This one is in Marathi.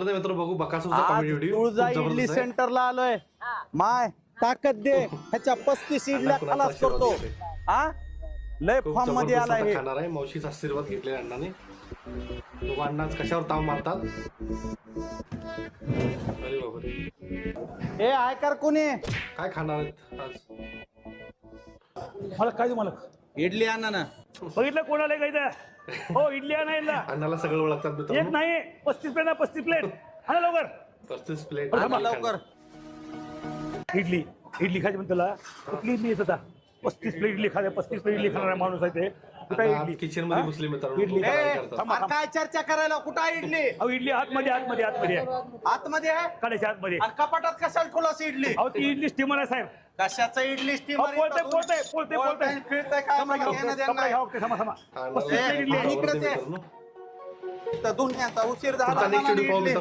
तर मित्र बघू बकासूरचा कॉमेडी व्हिडिओ तुळजा इडली सेंटरला आलोय माय ताकद दे ह्याच्या 35 इडल्या खलास करतो हा लय फॉर्म मध्ये आला हे खाणार आहे मावशीचा आशीर्वाद घेतलेला अण्णाने तो अण्णाच कशावर ताव मारतात अरे बापरे ए आयकर कोणी काय खाणार आहेत आज मला काय तुम्हाला इडली आणा ना बघितलं कोणाला काय हो इडली आणायला अण्णाला सगळं ओळखतात एक मित्रांनो नाही 35 प्लेट 35 प्लेट आणा लवकर 35 प्लेट आणा लवकर इडली इडली खायची म्हणतो तुला कुठली इडली येत आता 35 प्लेट इडली खाते 35 प्लेट इडली खाणारा माणूस आहे ते कुठे इडली किचन मध्ये घुसले मित्रांनो इडली. काय करतात? अरे काय चर्चा करायला कुठं आहे इडली अहो इडली आतमध्ये आतमध्ये आतमध्ये आहे आतमध्ये आहे काढायच्या आतमध्ये आणि कपाटात कशाला ठेवलास इडली अहो ती इडली स्टीमर आहे साहेब कशाचं इडली स्टीमर बोलतोय फिरतंय काय मला घेणं देणं नाही. अण्णाला इडली आणि इकडे ते. मित्रांनो. तर दुनियाचा उशीर झाला आता next मला video पाहू इडली.